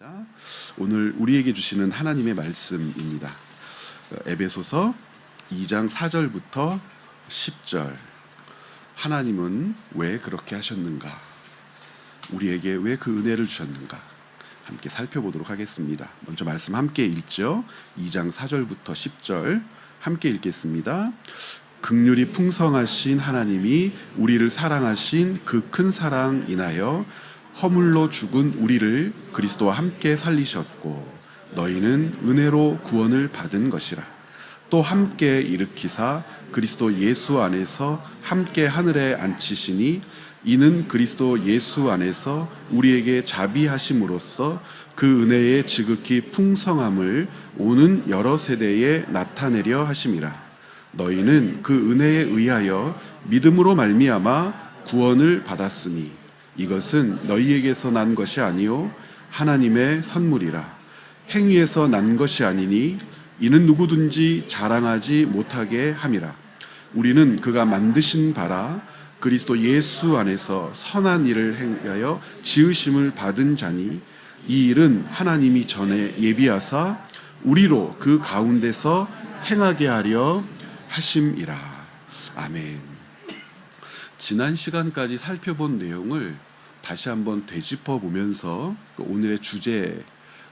하겠습니다. 오늘 우리에게 주시는 하나님의 말씀입니다. 에베소서 2장 4절부터 10절. 하나님은 왜 그렇게 하셨는가? 우리에게 왜 그 은혜를 주셨는가? 함께 살펴보도록 하겠습니다. 먼저 말씀 함께 읽죠. 2장 4절부터 10절 함께 읽겠습니다. 긍휼이 풍성하신 하나님이 우리를 사랑하신 그 큰 사랑 인하여 허물로 죽은 우리를 그리스도와 함께 살리셨고 너희는 은혜로 구원을 받은 것이라. 또 함께 일으키사 그리스도 예수 안에서 함께 하늘에 앉히시니 이는 그리스도 예수 안에서 우리에게 자비하심으로써 그 은혜의 지극히 풍성함을 오는 여러 세대에 나타내려 하심이라. 너희는 그 은혜에 의하여 믿음으로 말미암아 구원을 받았으니 이것은 너희에게서 난 것이 아니요 하나님의 선물이라. 행위에서 난 것이 아니니 이는 누구든지 자랑하지 못하게 함이라. 우리는 그가 만드신 바라 그리스도 예수 안에서 선한 일을 행하여 지으심을 받은 자니 이 일은 하나님이 전에 예비하사 우리로 그 가운데서 행하게 하려 하심이라. 아멘. 지난 시간까지 살펴본 내용을 다시 한번 되짚어 보면서 오늘의 주제에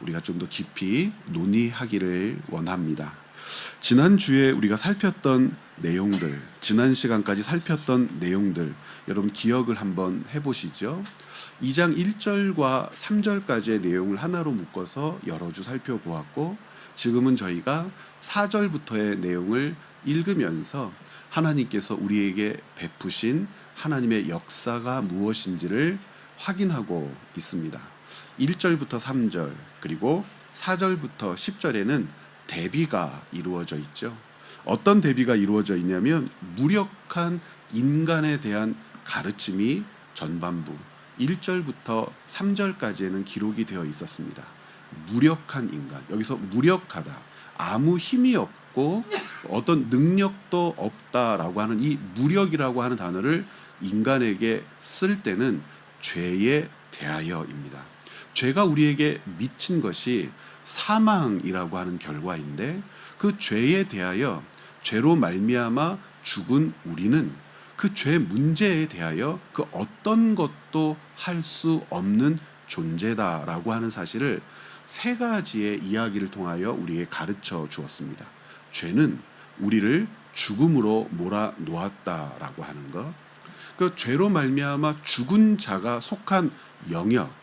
우리가 좀 더 깊이 논의하기를 원합니다. 지난주에 우리가 살폈던 내용들, 지난 시간까지 살폈던 내용들, 여러분 기억을 한번 해보시죠. 2장 1절과 3절까지의 내용을 하나로 묶어서 여러 주 살펴보았고, 지금은 저희가 4절부터의 내용을 읽으면서 하나님께서 우리에게 베푸신 하나님의 역사가 무엇인지를 확인하고 있습니다. 1절부터 3절 그리고 4절부터 10절에는 대비가 이루어져 있죠. 어떤 대비가 이루어져 있냐면 무력한 인간에 대한 가르침이 전반부 1절부터 3절까지에는 기록이 되어 있었습니다. 무력한 인간, 여기서 무력하다, 아무 힘이 없고 어떤 능력도 없다라고 하는 이 무력이라고 하는 단어를 인간에게 쓸 때는 죄에 대하여입니다. 죄가 우리에게 미친 것이 사망이라고 하는 결과인데 그 죄에 대하여 죄로 말미암아 죽은 우리는 그 죄 문제에 대하여 그 어떤 것도 할 수 없는 존재다라고 하는 사실을 세 가지의 이야기를 통하여 우리에게 가르쳐 주었습니다. 죄는 우리를 죽음으로 몰아놓았다라고 하는 것, 그 죄로 말미암아 죽은 자가 속한 영역,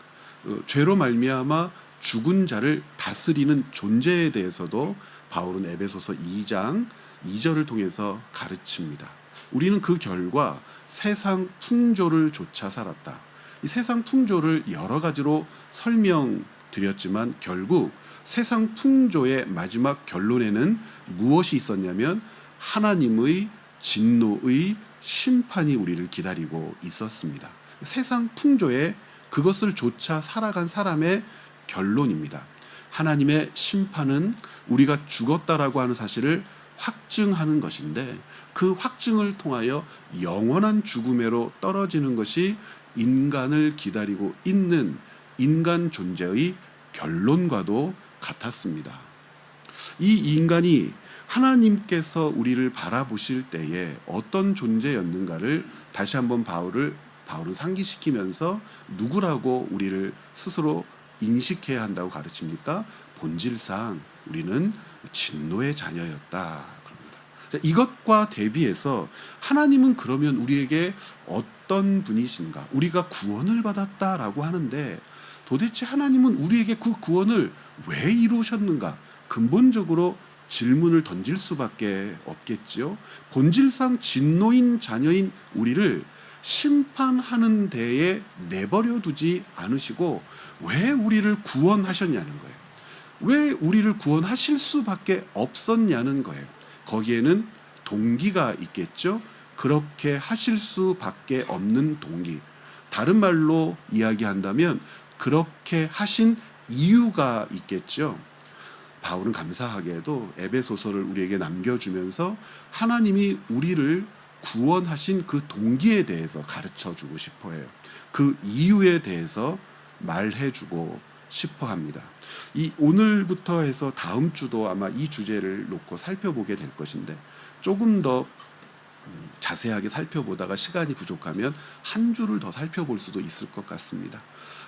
죄로 말미암아 죽은 자를 다스리는 존재에 대해서도 바울은 에베소서 2장 2절을 통해서 가르칩니다. 우리는 그 결과 세상 풍조를 좇아 살았다. 이 세상 풍조를 여러 가지로 설명드렸지만 결국 세상 풍조의 마지막 결론에는 무엇이 있었냐면 하나님의 진노의 심판이 우리를 기다리고 있었습니다. 세상 풍조에 그것을 좇아 살아간 사람의 결론입니다. 하나님의 심판은 우리가 죽었다라고 하는 사실을 확증하는 것인데 그 확증을 통하여 영원한 죽음으로 떨어지는 것이 인간을 기다리고 있는 인간 존재의 결론과도 같았습니다. 이 인간이 하나님께서 우리를 바라보실 때에 어떤 존재였는가를 다시 한번 바울은 상기시키면서 누구라고 우리를 스스로 인식해야 한다고 가르칩니까? 본질상 우리는 진노의 자녀였다. 그럽니다. 이것과 대비해서 하나님은 그러면 우리에게 어떤 분이신가? 우리가 구원을 받았다라고 하는데 도대체 하나님은 우리에게 그 구원을 왜 이루셨는가? 근본적으로 질문을 던질 수밖에 없겠지요. 본질상 진노인 자녀인 우리를 심판하는 데에 내버려 두지 않으시고 왜 우리를 구원하셨냐는 거예요. 왜 우리를 구원하실 수밖에 없었냐는 거예요. 거기에는 동기가 있겠죠. 그렇게 하실 수밖에 없는 동기. 다른 말로 이야기한다면 그렇게 하신 이유가 있겠죠. 바울은 감사하게도 에베소서를 우리에게 남겨주면서 하나님이 우리를 구원하신 그 동기에 대해서 가르쳐주고 싶어 해요. 그 이유에 대해서 말해주고 싶어 합니다. 이 오늘부터 해서 다음 주도 아마 이 주제를 놓고 살펴보게 될 것인데 조금 더 자세하게 살펴보다가 시간이 부족하면 한 주를 더 살펴볼 수도 있을 것 같습니다.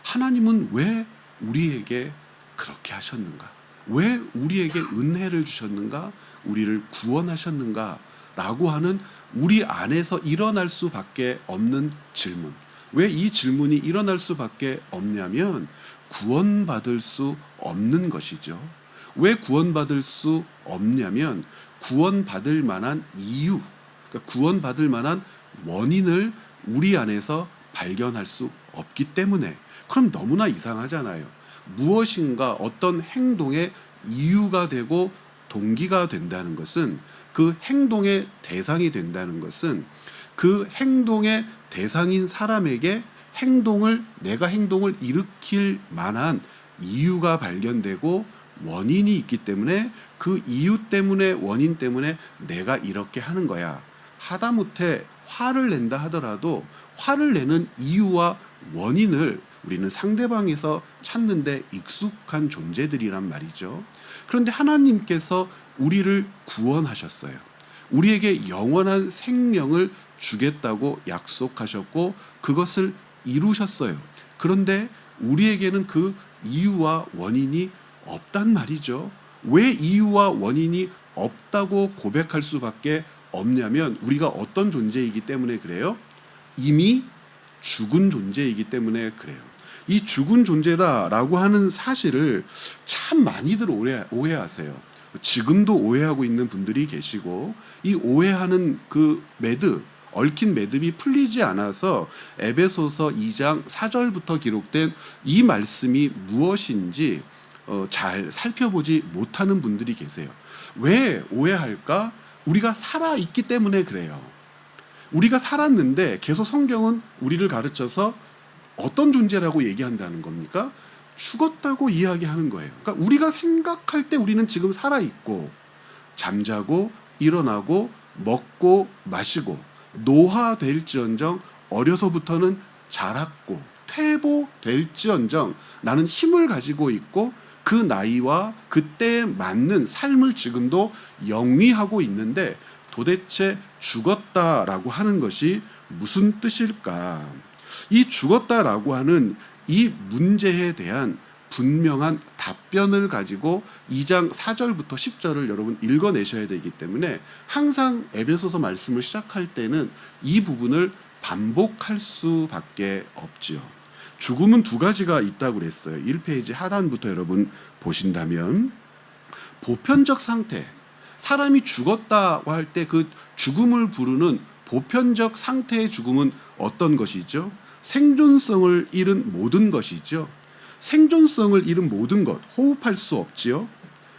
하나님은 왜 우리에게 그렇게 하셨는가? 왜 우리에게 은혜를 주셨는가? 우리를 구원하셨는가? 라고 하는 우리 안에서 일어날 수밖에 없는 질문. 왜 이 질문이 일어날 수밖에 없냐면 구원받을 수 없는 것이죠. 왜 구원받을 수 없냐면 구원받을 만한 이유, 그러니까 구원받을 만한 원인을 우리 안에서 발견할 수 없기 때문에. 그럼 너무나 이상하잖아요. 무엇인가 어떤 행동의 이유가 되고 동기가 된다는 것은, 그 행동의 대상이 된다는 것은 그 행동의 대상인 사람에게 내가 행동을 일으킬 만한 이유가 발견되고 원인이 있기 때문에 그 이유 때문에, 원인 때문에 내가 이렇게 하는 거야. 하다못해 화를 낸다 하더라도 화를 내는 이유와 원인을 우리는 상대방에서 찾는데 익숙한 존재들이란 말이죠. 그런데 하나님께서 우리를 구원하셨어요. 우리에게 영원한 생명을 주겠다고 약속하셨고 그것을 이루셨어요. 그런데 우리에게는 그 이유와 원인이 없단 말이죠. 왜 이유와 원인이 없다고 고백할 수밖에 없냐면 우리가 어떤 존재이기 때문에 그래요? 이미 죽은 존재이기 때문에 그래요. 이 죽은 존재다라고 하는 사실을 참 많이들 오해하세요. 지금도 오해하고 있는 분들이 계시고, 이 오해하는 그 얽힌 매듭이 풀리지 않아서 에베소서 2장 4절부터 기록된 이 말씀이 무엇인지 잘 살펴보지 못하는 분들이 계세요. 왜 오해할까? 우리가 살아있기 때문에 그래요. 우리가 살았는데 계속 성경은 우리를 가르쳐서 어떤 존재라고 얘기한다는 겁니까? 죽었다고 이야기하는 거예요. 그러니까 우리가 생각할 때 우리는 지금 살아있고 잠자고 일어나고 먹고 마시고 노화될지언정 어려서부터는 자랐고 퇴보될지언정 나는 힘을 가지고 있고 그 나이와 그때에 맞는 삶을 지금도 영위하고 있는데 도대체 죽었다라고 하는 것이 무슨 뜻일까? 이 죽었다라고 하는 이 문제에 대한 분명한 답변을 가지고 2장 4절부터 10절을 여러분 읽어내셔야 되기 때문에 항상 에베소서 말씀을 시작할 때는 이 부분을 반복할 수밖에 없지요. 죽음은 두 가지가 있다고 그랬어요. 1페이지 하단부터 여러분 보신다면 보편적 상태, 사람이 죽었다고 할 때 그 죽음을 부르는 보편적 상태의 죽음은 어떤 것이죠? 생존성을 잃은 모든 것이죠. 생존성을 잃은 모든 것, 호흡할 수 없지요.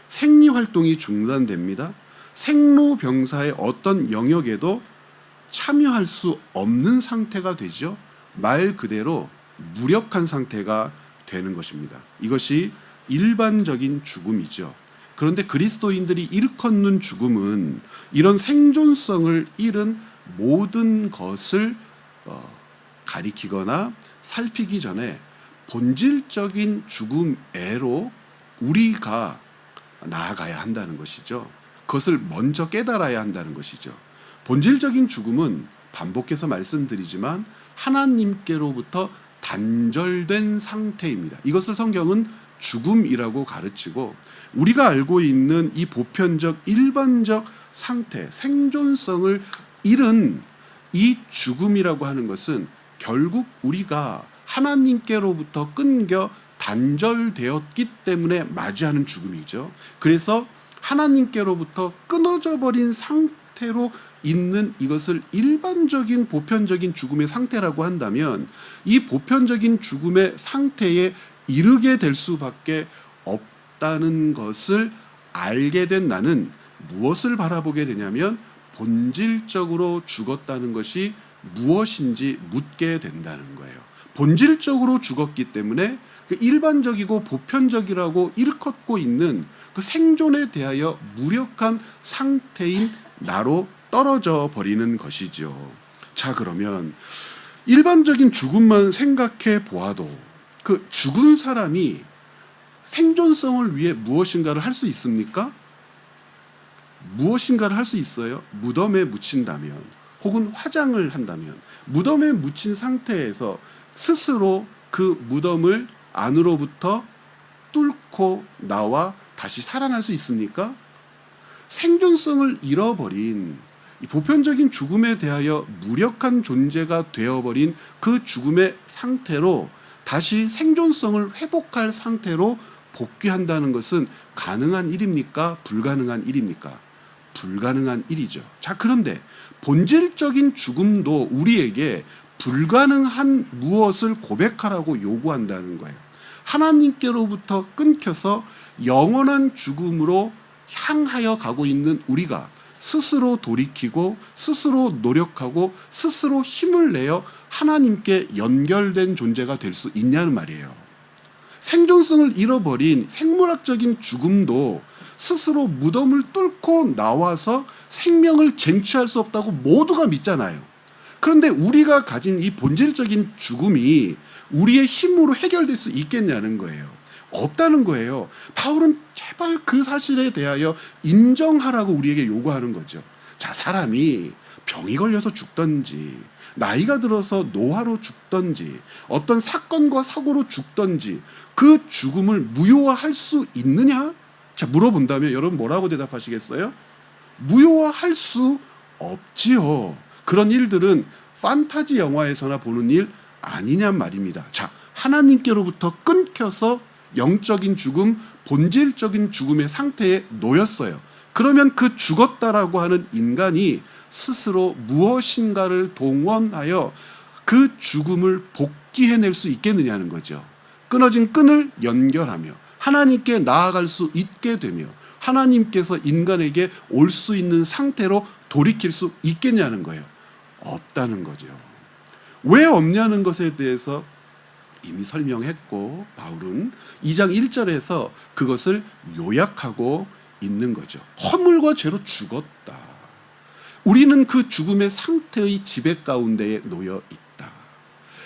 생리활동이 중단됩니다. 생로병사의 어떤 영역에도 참여할 수 없는 상태가 되죠. 말 그대로 무력한 상태가 되는 것입니다. 이것이 일반적인 죽음이죠. 그런데 그리스도인들이 일컫는 죽음은 이런 생존성을 잃은 모든 것을 가리키거나 살피기 전에 본질적인 죽음애로 우리가 나아가야 한다는 것이죠. 그것을 먼저 깨달아야 한다는 것이죠. 본질적인 죽음은 반복해서 말씀드리지만 하나님께로부터 단절된 상태입니다. 이것을 성경은 죽음이라고 가르치고 우리가 알고 있는 이 보편적 일반적 상태, 생존성을 잃은 이 죽음이라고 하는 것은 결국 우리가 하나님께로부터 끊겨 단절되었기 때문에 맞이하는 죽음이죠. 그래서 하나님께로부터 끊어져 버린 상태로 있는 이것을 일반적인 보편적인 죽음의 상태라고 한다면 이 보편적인 죽음의 상태에 이르게 될 수밖에 없다는 것을 알게 된 나는 무엇을 바라보게 되냐면 본질적으로 죽었다는 것이 무엇인지 묻게 된다는 거예요. 본질적으로 죽었기 때문에 그 일반적이고 보편적이라고 일컫고 있는 그 생존에 대하여 무력한 상태인 나로 떨어져 버리는 것이죠. 자, 그러면 일반적인 죽음만 생각해 보아도 그 죽은 사람이 생존성을 위해 무엇인가를 할 수 있습니까? 무엇인가를 할 수 있어요? 무덤에 묻힌다면, 혹은 화장을 한다면, 무덤에 묻힌 상태에서 스스로 그 무덤을 안으로부터 뚫고 나와 다시 살아날 수 있습니까? 생존성을 잃어버린, 이 보편적인 죽음에 대하여 무력한 존재가 되어버린 그 죽음의 상태로 다시 생존성을 회복할 상태로 복귀한다는 것은 가능한 일입니까? 불가능한 일입니까? 불가능한 일이죠. 자, 그런데 본질적인 죽음도 우리에게 불가능한 무엇을 고백하라고 요구한다는 거예요. 하나님께로부터 끊겨서 영원한 죽음으로 향하여 가고 있는 우리가 스스로 돌이키고 스스로 노력하고 스스로 힘을 내어 하나님께 연결된 존재가 될 수 있냐는 말이에요. 생존성을 잃어버린 생물학적인 죽음도 스스로 무덤을 뚫고 나와서 생명을 쟁취할 수 없다고 모두가 믿잖아요. 그런데 우리가 가진 이 본질적인 죽음이 우리의 힘으로 해결될 수 있겠냐는 거예요. 없다는 거예요. 바울은 제발 그 사실에 대하여 인정하라고 우리에게 요구하는 거죠. 자, 사람이 병이 걸려서 죽던지, 나이가 들어서 노화로 죽던지, 어떤 사건과 사고로 죽던지, 그 죽음을 무효화할 수 있느냐? 자, 물어본다면 여러분 뭐라고 대답하시겠어요? 무효화할 수 없지요. 그런 일들은 판타지 영화에서나 보는 일 아니냔 말입니다. 자, 하나님께로부터 끊겨서 영적인 죽음, 본질적인 죽음의 상태에 놓였어요. 그러면 그 죽었다라고 하는 인간이 스스로 무엇인가를 동원하여 그 죽음을 복귀해낼 수 있겠느냐는 거죠. 끊어진 끈을 연결하며 하나님께 나아갈 수 있게 되며 하나님께서 인간에게 올 수 있는 상태로 돌이킬 수 있겠냐는 거예요. 없다는 거죠. 왜 없냐는 것에 대해서 이미 설명했고, 바울은 2장 1절에서 그것을 요약하고 있는 거죠. 허물과 죄로 죽었다. 우리는 그 죽음의 상태의 지배 가운데에 놓여 있다.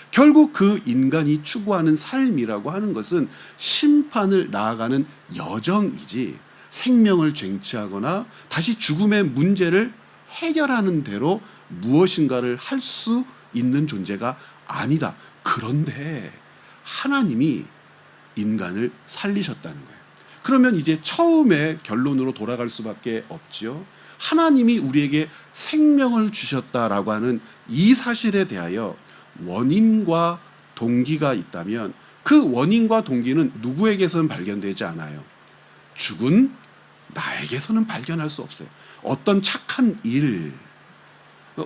결국 그 인간이 추구하는 삶이라고 하는 것은 심판을 나아가는 여정이지, 생명을 쟁취하거나 다시 죽음의 문제를 해결하는 대로 무엇인가를 할 수 있는 존재가 아니다. 그런데 하나님이 인간을 살리셨다는 거예요. 그러면 이제 처음의 결론으로 돌아갈 수밖에 없지요. 하나님이 우리에게 생명을 주셨다라고 하는 이 사실에 대하여 원인과 동기가 있다면 그 원인과 동기는 누구에게서는 발견되지 않아요. 죽은 나에게서는 발견할 수 없어요. 어떤 착한 일,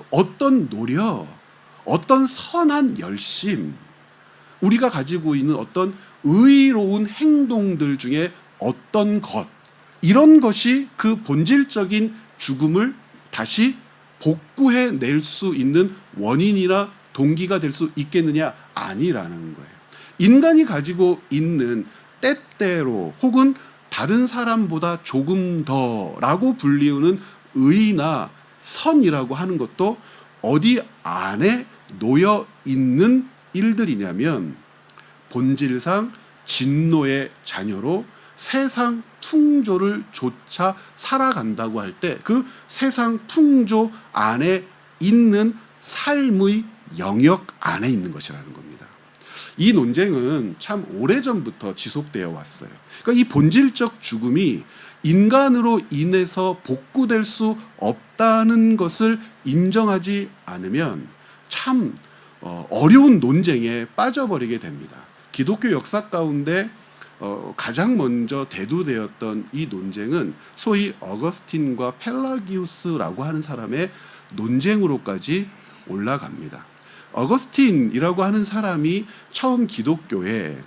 어떤 노력, 어떤 선한 열심, 우리가 가지고 있는 어떤 의로운 행동들 중에 어떤 것, 이런 것이 그 본질적인 죽음을 다시 복구해낼 수 있는 원인이나 동기가 될 수 있겠느냐? 아니라는 거예요. 인간이 가지고 있는 때때로 혹은 다른 사람보다 조금 더라고 불리우는 의나 선이라고 하는 것도 어디 안에 놓여 있는 일들이냐면 본질상 진노의 자녀로 세상 풍조를 쫓아 살아간다고 할 때 그 세상 풍조 안에 있는 삶의 영역 안에 있는 것이라는 겁니다. 이 논쟁은 참 오래전부터 지속되어 왔어요. 그러니까 이 본질적 죽음이 인간으로 인해서 복구될 수 없다는 것을 인정하지 않으면 참 어려운 논쟁에 빠져버리게 됩니다. 기독교 역사 가운데 가장 먼저 대두되었던 이 논쟁은 소위 어거스틴과 펠라기우스라고 하는 사람의 논쟁으로까지 올라갑니다. 어거스틴이라고 하는 사람이 처음 기독교에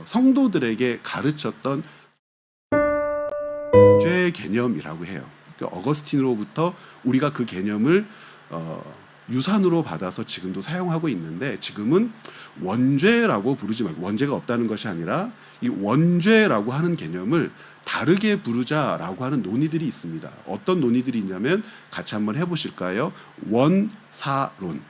성도들에게 가르쳤던 죄의 개념이라고 해요. 어거스틴으로부터 우리가 그 개념을 유산으로 받아서 지금도 사용하고 있는데, 지금은 원죄라고 부르지 말고, 원죄가 없다는 것이 아니라 이 원죄라고 하는 개념을 다르게 부르자라고 하는 논의들이 있습니다. 어떤 논의들이 있냐면 같이 한번 해보실까요? 원사론.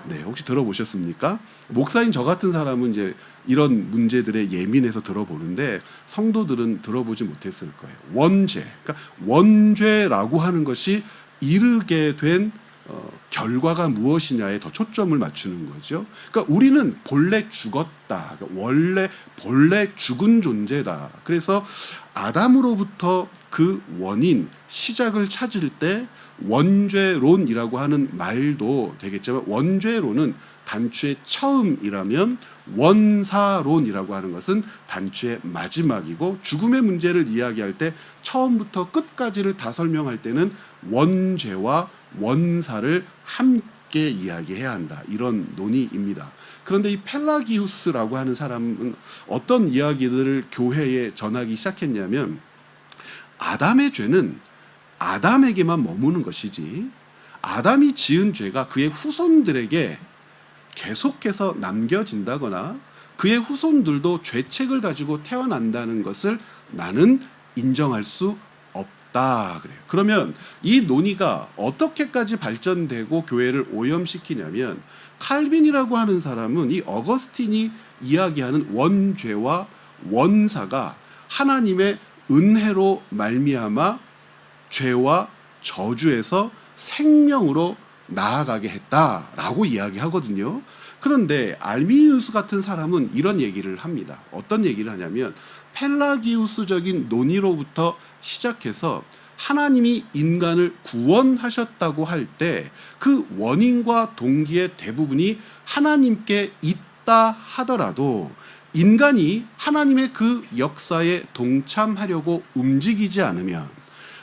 네, 혹시 들어보셨습니까? 목사인 저 같은 사람은 이제 이런 문제들에 예민해서 들어보는데 성도들은 들어보지 못했을 거예요. 원죄, 그러니까 원죄라고 하는 것이 이르게 된 결과가 무엇이냐에 더 초점을 맞추는 거죠. 그러니까 우리는 본래 죽었다. 그러니까 본래 죽은 존재다. 그래서 아담으로부터 그 원인, 시작을 찾을 때 원죄론이라고 하는 말도 되겠지만 원죄론은 단추의 처음이라면 원사론이라고 하는 것은 단추의 마지막이고 죽음의 문제를 이야기할 때 처음부터 끝까지를 다 설명할 때는 원죄와 원사를 함께 이야기해야 한다. 이런 논의입니다. 그런데 이 펠라기우스라고 하는 사람은 어떤 이야기들을 교회에 전하기 시작했냐면 아담의 죄는 아담에게만 머무는 것이지 아담이 지은 죄가 그의 후손들에게 계속해서 남겨진다거나 그의 후손들도 죄책을 가지고 태어난다는 것을 나는 인정할 수 없다 그래요. 그러면 이 논의가 어떻게까지 발전되고 교회를 오염시키냐면 칼빈이라고 하는 사람은 이 어거스틴이 이야기하는 원죄와 원사가 하나님의 은혜로 말미암아 죄와 저주에서 생명으로 나아가게 했다라고 이야기하거든요. 그런데 알미니우스 같은 사람은 이런 얘기를 합니다. 어떤 얘기를 하냐면 펠라기우스적인 논의로부터 시작해서 하나님이 인간을 구원하셨다고 할 때 그 원인과 동기의 대부분이 하나님께 있다 하더라도 인간이 하나님의 그 역사에 동참하려고 움직이지 않으면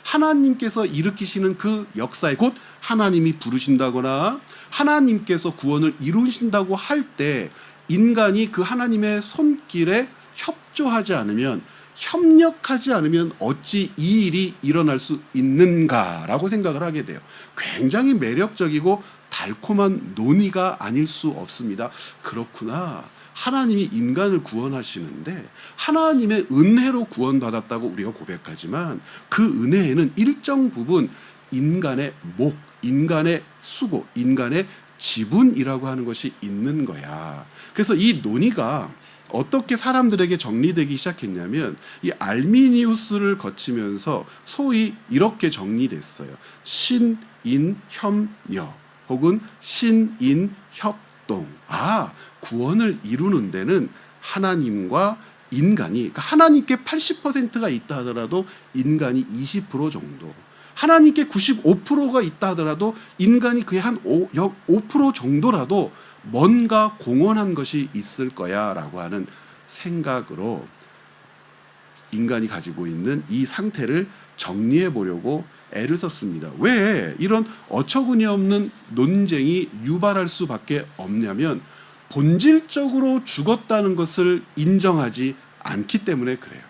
하나님께서 일으키시는 그 역사에 곧 하나님이 부르신다거나 하나님께서 구원을 이루신다고 할 때 인간이 그 하나님의 손길에 협조하지 않으면 협력하지 않으면 어찌 이 일이 일어날 수 있는가라고 생각을 하게 돼요. 굉장히 매력적이고 달콤한 논의가 아닐 수 없습니다. 그렇구나. 하나님이 인간을 구원하시는데 하나님의 은혜로 구원받았다고 우리가 고백하지만 그 은혜에는 일정 부분 인간의 목, 인간의 수고, 인간의 지분이라고 하는 것이 있는 거야. 그래서 이 논의가 어떻게 사람들에게 정리되기 시작했냐면 이 알미니우스를 거치면서 소위 이렇게 정리됐어요. 신인협여 혹은 신인협동. 구원을 이루는 데는 하나님과 인간이, 그러니까 하나님께 80%가 있다 하더라도 인간이 20% 정도, 하나님께 95%가 있다 하더라도 인간이 그의 한 5% 정도라도 뭔가 공헌한 것이 있을 거야 라고 하는 생각으로 인간이 가지고 있는 이 상태를 정리해 보려고 애를 썼습니다. 왜 이런 어처구니 없는 논쟁이 유발할 수밖에 없냐면 본질적으로 죽었다는 것을 인정하지 않기 때문에 그래요.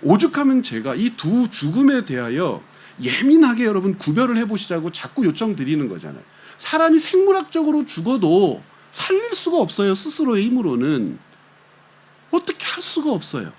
오죽하면 제가 이 두 죽음에 대하여 예민하게 여러분 구별을 해보시자고 자꾸 요청드리는 거잖아요. 사람이 생물학적으로 죽어도 살릴 수가 없어요. 스스로의 힘으로는. 어떻게 할 수가 없어요.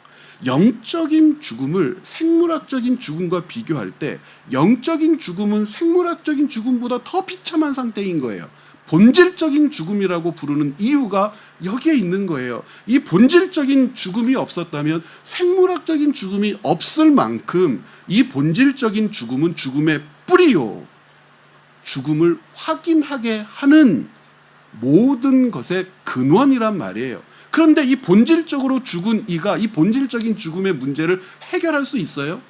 영적인 죽음을 생물학적인 죽음과 비교할 때 영적인 죽음은 생물학적인 죽음보다 더 비참한 상태인 거예요. 본질적인 죽음이라고 부르는 이유가 여기에 있는 거예요. 이 본질적인 죽음이 없었다면 생물학적인 죽음이 없을 만큼 이 본질적인 죽음은 죽음의 뿌리요. 죽음을 확인하게 하는 모든 것의 근원이란 말이에요. 그런데 이 본질적으로 죽은 이가 이 본질적인 죽음의 문제를 해결할 수 있어요?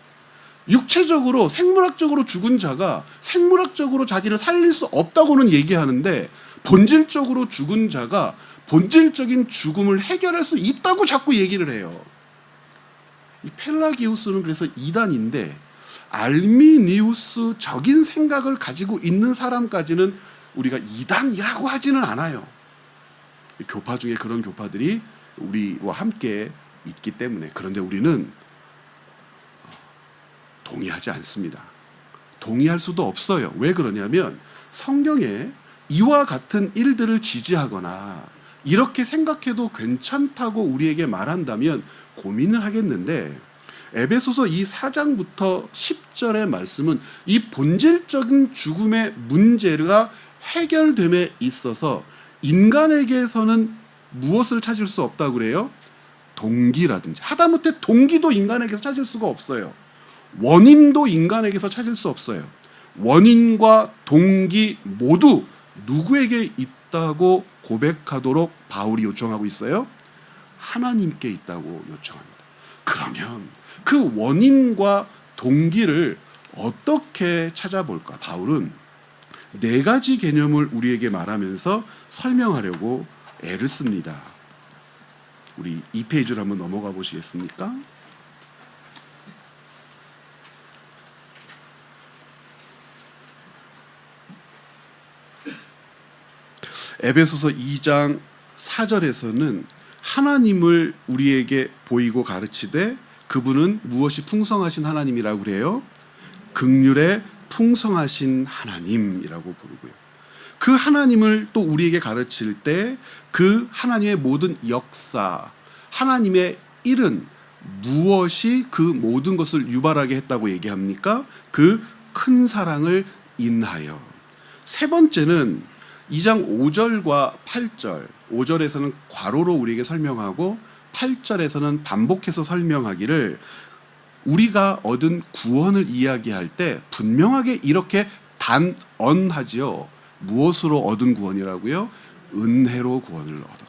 육체적으로 생물학적으로 죽은 자가 생물학적으로 자기를 살릴 수 없다고는 얘기하는데 본질적으로 죽은 자가 본질적인 죽음을 해결할 수 있다고 자꾸 얘기를 해요. 이 펠라기우스는 그래서 이단인데 알미니우스적인 생각을 가지고 있는 사람까지는 우리가 이단이라고 하지는 않아요. 교파 중에 그런 교파들이 우리와 함께 있기 때문에. 그런데 우리는 동의하지 않습니다. 동의할 수도 없어요. 왜 그러냐면 성경에 이와 같은 일들을 지지하거나 이렇게 생각해도 괜찮다고 우리에게 말한다면 고민을 하겠는데 에베소서 이 4장부터 10절의 말씀은 이 본질적인 죽음의 문제가 해결됨에 있어서 인간에게서는 무엇을 찾을 수 없다고 그래요? 동기라든지. 하다못해 동기도 인간에게서 찾을 수가 없어요. 원인도 인간에게서 찾을 수 없어요. 원인과 동기 모두 누구에게 있다고 고백하도록 바울이 요청하고 있어요? 하나님께 있다고 요청합니다. 그러면 그 원인과 동기를 어떻게 찾아볼까? 바울은 네 가지 개념을 우리에게 말하면서 설명하려고 애를 씁니다. 우리 2페이지로 한번 넘어가 보시겠습니까? 에베소서 2장 4절에서는 하나님을 우리에게 보이고 가르치되 그분은 무엇이 풍성하신 하나님이라고 그래요? 긍휼에 풍성하신 하나님이라고 부르고요. 그 하나님을 또 우리에게 가르칠 때 그 하나님의 모든 역사, 하나님의 일은 무엇이 그 모든 것을 유발하게 했다고 얘기합니까? 그 큰 사랑을 인하여. 세 번째는 2장 5절과 8절, 5절에서는 괄호로 우리에게 설명하고 8절에서는 반복해서 설명하기를 우리가 얻은 구원을 이야기할 때 분명하게 이렇게 단언하지요. 무엇으로 얻은 구원이라고요? 은혜로 구원을 얻었다.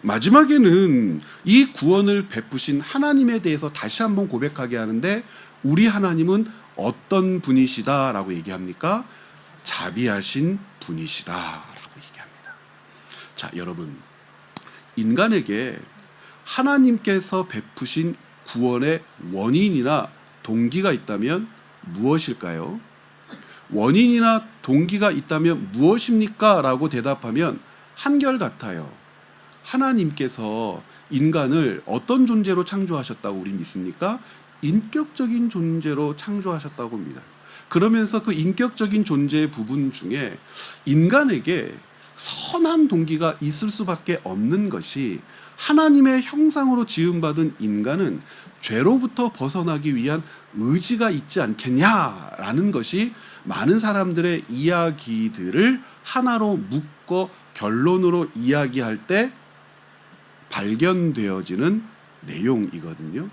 마지막에는 이 구원을 베푸신 하나님에 대해서 다시 한번 고백하게 하는데 우리 하나님은 어떤 분이시다라고 얘기합니까? 자비하신 분이시다라고 얘기합니다. 자, 여러분, 인간에게 하나님께서 베푸신 구원의 원인이나 동기가 있다면 무엇일까요? 원인이나 동기가 있다면 무엇입니까? 라고 대답하면 한결같아요. 하나님께서 인간을 어떤 존재로 창조하셨다고 우리 믿습니까? 인격적인 존재로 창조하셨다고 합니다. 그러면서 그 인격적인 존재의 부분 중에 인간에게 선한 동기가 있을 수밖에 없는 것이 하나님의 형상으로 지음받은 인간은 죄로부터 벗어나기 위한 의지가 있지 않겠냐라는 것이 많은 사람들의 이야기들을 하나로 묶어 결론으로 이야기할 때 발견되어지는 내용이거든요.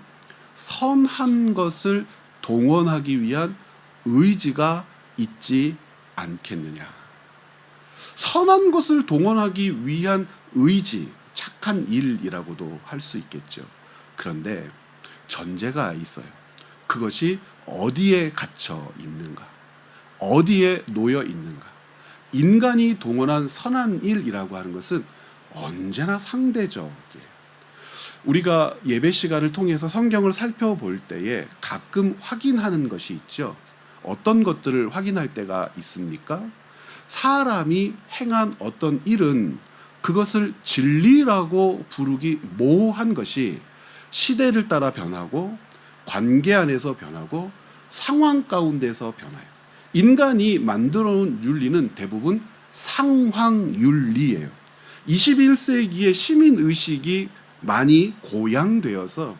선한 것을 동원하기 위한 의지가 있지 않겠느냐. 선한 것을 동원하기 위한 의지, 착한 일이라고도 할 수 있겠죠. 그런데 전제가 있어요. 그것이 어디에 갇혀 있는가? 어디에 놓여 있는가? 인간이 동원한 선한 일이라고 하는 것은 언제나 상대적이에요. 우리가 예배 시간을 통해서 성경을 살펴볼 때에 가끔 확인하는 것이 있죠. 어떤 것들을 확인할 때가 있습니까? 사람이 행한 어떤 일은 그것을 진리라고 부르기 모호한 것이 시대를 따라 변하고 관계 안에서 변하고 상황 가운데서 변해요. 인간이 만들어 놓은 윤리는 대부분 상황윤리예요. 21세기의 시민의식이 많이 고양되어서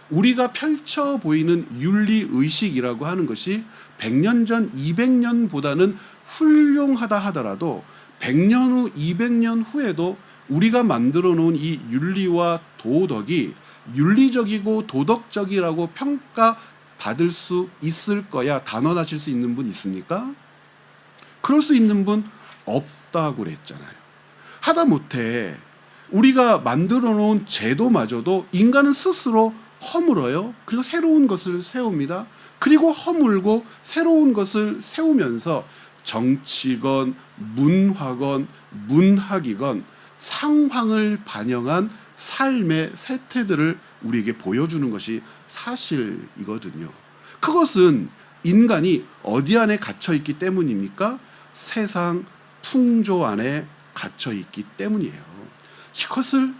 우리가 펼쳐 보이는 윤리의식이라고 하는 것이 100년 전, 200년보다는 훌륭하다 하더라도 100년 후, 200년 후에도 우리가 만들어 놓은 이 윤리와 도덕이 윤리적이고 도덕적이라고 평가받을 수 있을 거야 단언하실 수 있는 분 있습니까? 그럴 수 있는 분 없다고 그랬잖아요. 하다못해 우리가 만들어 놓은 제도마저도 인간은 스스로 허물어요. 그리고 새로운 것을 세웁니다. 그리고 허물고 새로운 것을 세우면서 정치건 문화건 문학이건 상황을 반영한 삶의 세태들을 우리에게 보여주는 것이 사실이거든요. 그것은 인간이 어디 안에 갇혀 있기 때문입니까? 세상 풍조 안에 갇혀 있기 때문이에요. 이것을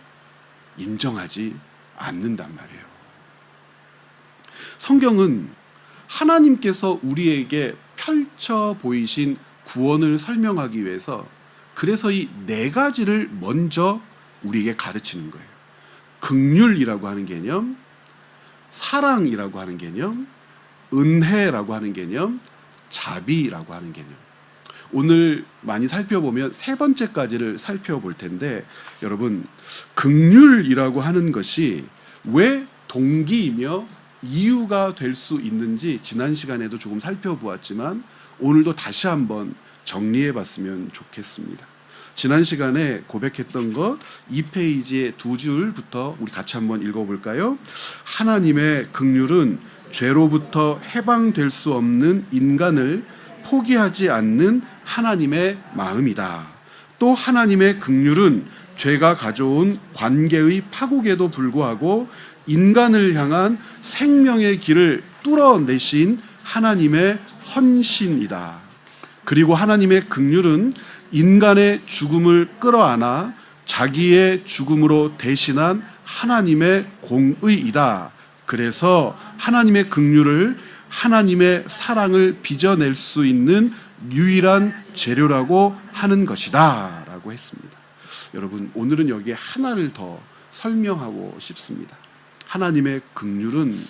인정하지 않는단 말이에요. 성경은 하나님께서 우리에게 펼쳐 보이신 구원을 설명하기 위해서 그래서 이 네 가지를 먼저 우리에게 가르치는 거예요. 긍휼이라고 하는 개념, 사랑이라고 하는 개념, 은혜라고 하는 개념, 자비라고 하는 개념. 오늘 많이 살펴보면 세 번째까지를 살펴볼 텐데, 여러분, 긍휼이라고 하는 것이 왜 동기이며 이유가 될 수 있는지 지난 시간에도 조금 살펴보았지만 오늘도 다시 한번 정리해 봤으면 좋겠습니다. 지난 시간에 고백했던 것 2페이지의 2줄부터 우리 같이 한번 읽어볼까요? 하나님의 긍휼은 죄로부터 해방될 수 없는 인간을 포기하지 않는 하나님의 마음이다. 또 하나님의 긍휼은 죄가 가져온 관계의 파국에도 불구하고 인간을 향한 생명의 길을 뚫어내신 하나님의 헌신이다. 그리고 하나님의 긍휼은 인간의 죽음을 끌어안아 자기의 죽음으로 대신한 하나님의 공의이다. 그래서 하나님의 긍휼을, 하나님의 사랑을 빚어낼 수 있는 유일한 재료라고 하는 것이다 라고 했습니다. 여러분, 오늘은 여기에 하나를 더 설명하고 싶습니다. 하나님의 긍휼은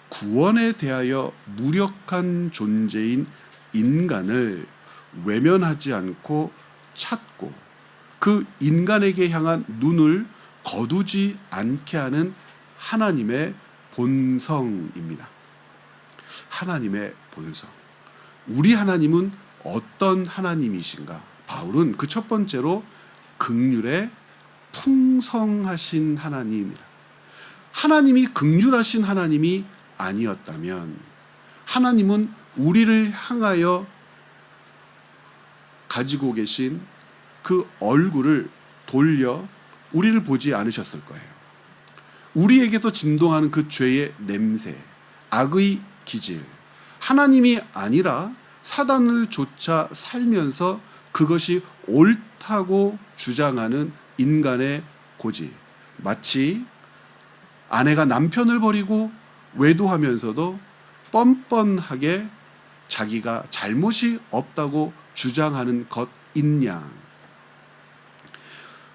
구원에 대하여 무력한 존재인 인간을 외면하지 않고 찾고 그 인간에게 향한 눈을 거두지 않게 하는 하나님의 본성입니다. 하나님의 본성. 우리 하나님은 어떤 하나님이신가? 바울은 그 첫 번째로 긍휼에 풍성하신 하나님이라. 하나님이 긍휼하신 하나님이 아니었다면 하나님은 우리를 향하여 가지고 계신 그 얼굴을 돌려 우리를 보지 않으셨을 거예요. 우리에게서 진동하는 그 죄의 냄새, 악의 기질, 하나님이 아니라 사단을 쫓아 살면서 그것이 옳다고 주장하는 인간의 고집. 마치 아내가 남편을 버리고 외도하면서도 뻔뻔하게 자기가 잘못이 없다고 주장하는 것인 양.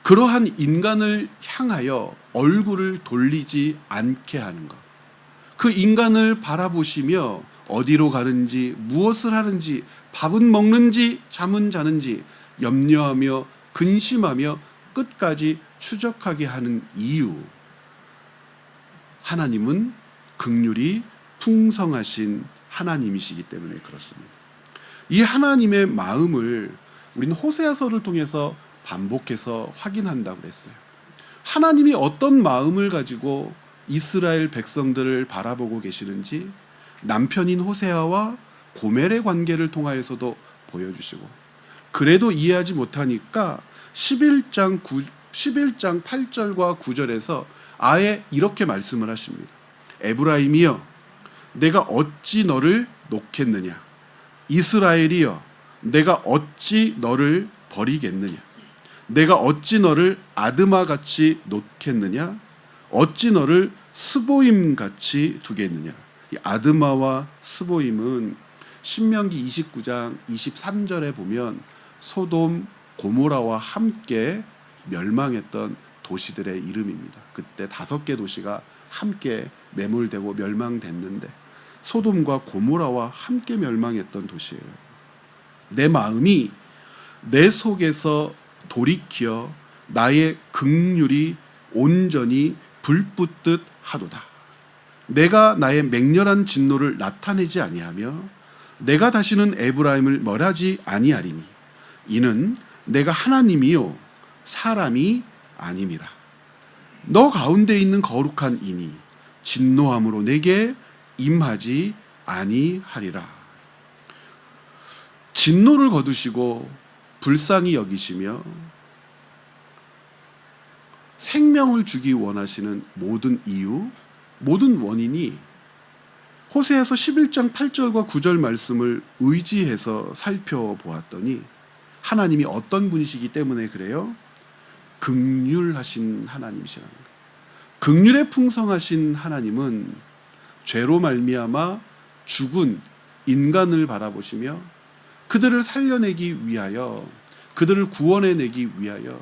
그러한 인간을 향하여 얼굴을 돌리지 않게 하는 것. 그 인간을 바라보시며 어디로 가는지, 무엇을 하는지, 밥은 먹는지, 잠은 자는지 염려하며 근심하며 끝까지 추적하게 하는 이유. 하나님은 긍휼이 풍성하신 하나님이시기 때문에 그렇습니다. 이 하나님의 마음을 우리는 호세아서를 통해서 반복해서 확인한다고 그랬어요. 하나님이 어떤 마음을 가지고 이스라엘 백성들을 바라보고 계시는지 남편인 호세아와 고멜의 관계를 통하여서도 보여주시고, 그래도 이해하지 못하니까 11장 8절과 9절에서 아예 이렇게 말씀을 하십니다. 에브라임이여, 내가 어찌 너를 놓겠느냐? 이스라엘이여, 내가 어찌 너를 버리겠느냐? 내가 어찌 너를 아드마같이 놓겠느냐? 어찌 너를 스보임같이 두겠느냐? 이 아드마와 스보임은 신명기 29장 23절에 보면 소돔, 고모라와 함께 멸망했던 도시들의 이름입니다. 그때 5개 도시가 함께 매몰되고 멸망됐는데 소돔과 고모라와 함께 멸망했던 도시예요. 내 마음이 내 속에서 돌이켜 나의 긍휼이 온전히 불붙듯 하도다. 내가 나의 맹렬한 진노를 나타내지 아니하며 내가 다시는 에브라임을 멸하지 아니하리니 이는 내가 하나님이요 사람이 아님이라. 너 가운데 있는 거룩한 이니 진노함으로 내게 임하지 아니하리라. 진노를 거두시고 불쌍히 여기시며 생명을 주기 원하시는 모든 이유, 모든 원인이 호세아서 11장 8절과 9절 말씀을 의지해서 살펴보았더니 하나님이 어떤 분이시기 때문에 그래요? 긍휼하신 하나님이시라는 거예요. 긍휼에 풍성하신 하나님은 죄로 말미암아 죽은 인간을 바라보시며 그들을 살려내기 위하여, 그들을 구원해내기 위하여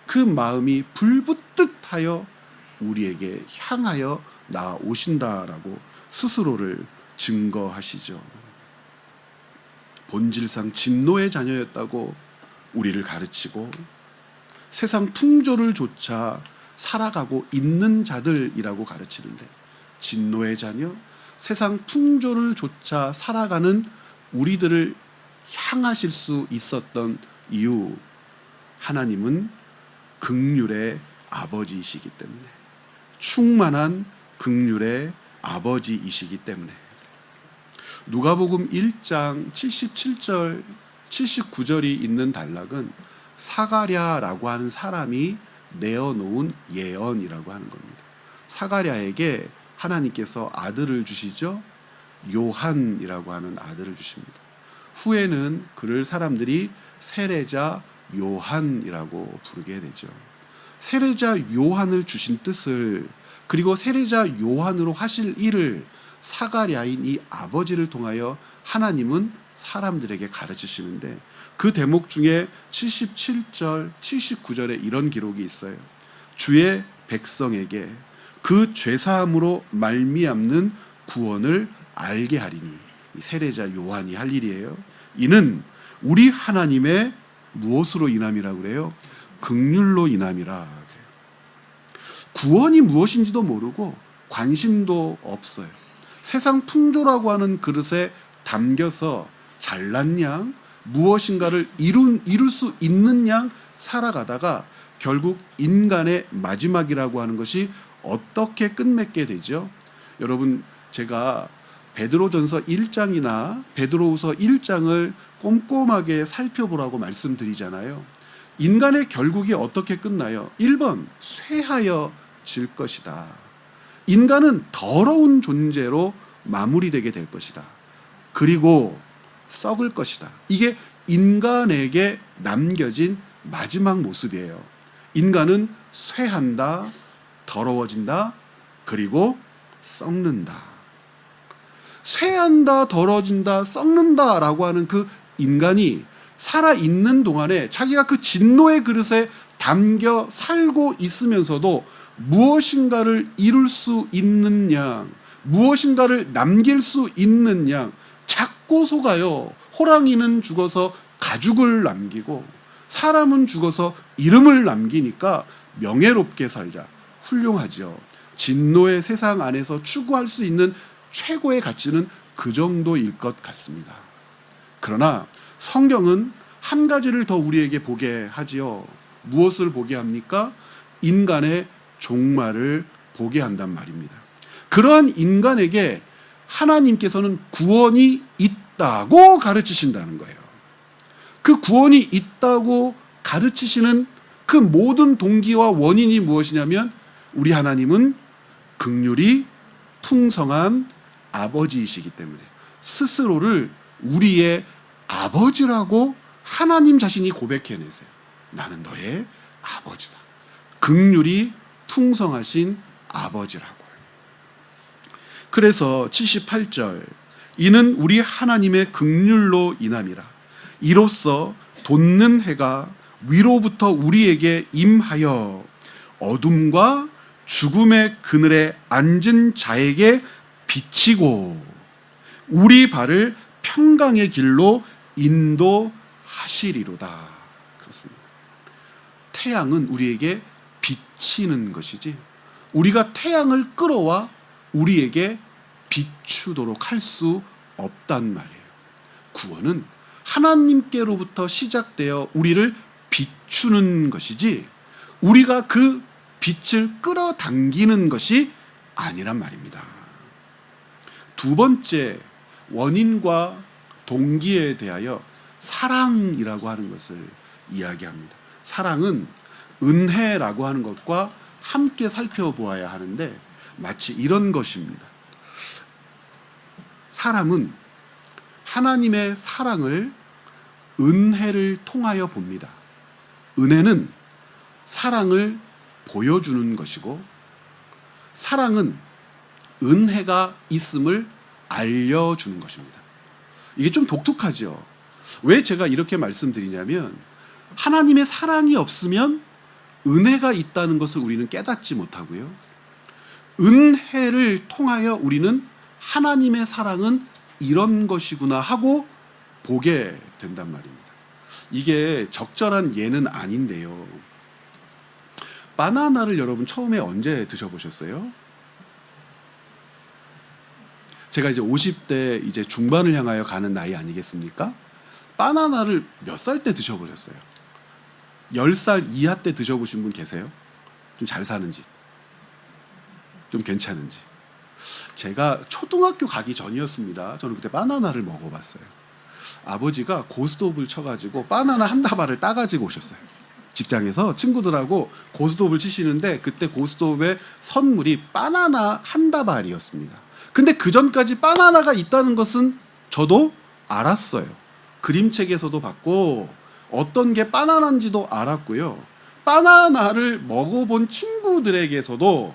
그 마음이 불붙듯하여 우리에게 향하여 나오신다라고 스스로를 증거하시죠. 본질상 진노의 자녀였다고 우리를 가르치고 세상 풍조를 조차 살아가고 있는 자들이라고 가르치는데, 진노의 자녀, 세상 풍조를 조차 살아가는 우리들을 향하실 수 있었던 이유, 하나님은 긍휼의 아버지이시기 때문에, 충만한 긍휼의 아버지이시기 때문에. 누가복음 1장 77절 79절이 있는 단락은 사가랴라고 하는 사람이 내어놓은 예언이라고 하는 겁니다. 사가랴에게 하나님께서 아들을 주시죠. 요한이라고 하는 아들을 주십니다. 후에는 그를 사람들이 세례자 요한이라고 부르게 되죠. 세례자 요한을 주신 뜻을, 그리고 세례자 요한으로 하실 일을 사가랴인 이 아버지를 통하여 하나님은 사람들에게 가르치시는데, 그 대목 중에 77절, 79절에 이런 기록이 있어요. 주의 백성에게 그 죄사함으로 말미암는 구원을 알게 하리니. 이 세례자 요한이 할 일이에요. 이는 우리 하나님의 무엇으로 인함이라고 그래요? 긍휼로 인함이라 그래요. 구원이 무엇인지도 모르고 관심도 없어요. 세상 풍조라고 하는 그릇에 담겨서 잘난 양, 무엇인가를 이룰 수 있는 양 살아가다가 결국 인간의 마지막이라고 하는 것이 어떻게 끝맺게 되죠? 여러분, 제가 베드로전서 1장이나 베드로후서 1장을 꼼꼼하게 살펴보라고 말씀드리잖아요. 인간의 결국이 어떻게 끝나요? 1번, 쇠하여질 것이다. 인간은 더러운 존재로 마무리되게 될 것이다. 그리고 썩을 것이다. 이게 인간에게 남겨진 마지막 모습이에요. 인간은 쇠한다, 더러워진다, 그리고 썩는다. 쇠한다, 더러워진다, 썩는다라고 하는 그 인간이 살아있는 동안에 자기가 그 진노의 그릇에 담겨 살고 있으면서도 무엇인가를 이룰 수 있는 양, 무엇인가를 남길 수 있는 양 자꾸 속아요. 호랑이는 죽어서 가죽을 남기고 사람은 죽어서 이름을 남기니까 명예롭게 살자. 훌륭하죠. 진노의 세상 안에서 추구할 수 있는 최고의 가치는 그 정도일 것 같습니다. 그러나 성경은 한 가지를 더 우리에게 보게 하지요. 무엇을 보게 합니까? 인간의 종말을 보게 한단 말입니다. 그러한 인간에게 하나님께서는 구원이 있다고 가르치신다는 거예요. 그 구원이 있다고 가르치시는 그 모든 동기와 원인이 무엇이냐면, 우리 하나님은 긍휼이 풍성한 아버지이시기 때문에 스스로를 우리의 아버지라고 하나님 자신이 고백해내세요. 나는 너의 아버지다. 긍휼이 풍성하신 아버지라고. 그래서 78절, 이는 우리 하나님의 긍휼로 인함이라. 이로써 돋는 해가 위로부터 우리에게 임하여 어둠과 죽음의 그늘에 앉은 자에게 비치고 우리 발을 평강의 길로 인도하시리로다. 그렇습니다. 태양은 우리에게 비치는 것이지, 우리가 태양을 끌어와 우리에게 비추도록 할 수 없단 말이에요. 구원은 하나님께로부터 시작되어 우리를 비추는 것이지, 우리가 그 빛을 끌어당기는 것이 아니란 말입니다. 두 번째 원인과 동기에 대하여 사랑이라고 하는 것을 이야기합니다. 사랑은 은혜라고 하는 것과 함께 살펴보아야 하는데, 마치 이런 것입니다. 사람은 하나님의 사랑을 은혜를 통하여 봅니다. 은혜는 사랑을 보여주는 것이고, 사랑은 은혜가 있음을 알려주는 것입니다. 이게 좀 독특하죠. 왜 제가 이렇게 말씀드리냐면, 하나님의 사랑이 없으면 은혜가 있다는 것을 우리는 깨닫지 못하고요, 은혜를 통하여 우리는 하나님의 사랑은 이런 것이구나 하고 보게 된단 말입니다. 이게 적절한 예는 아닌데요. 바나나를 여러분 처음에 언제 드셔보셨어요? 제가 이제 50대 이제 중반을 향하여 가는 나이 아니겠습니까? 바나나를 몇 살 때 드셔보셨어요? 10살 이하 때 드셔보신 분 계세요? 좀 잘 사는지, 좀 괜찮은지. 제가 초등학교 가기 전이었습니다. 저는 그때 바나나를 먹어봤어요. 아버지가 고스톱을 쳐가지고 바나나 한 다발을 따가지고 오셨어요. 직장에서 친구들하고 고스톱을 치시는데 그때 고스톱의 선물이 바나나 한 다발이었습니다. 근데 그 전까지 바나나가 있다는 것은 저도 알았어요. 그림책에서도 봤고 어떤 게 바나나인지도 알았고요. 바나나를 먹어본 친구들에게서도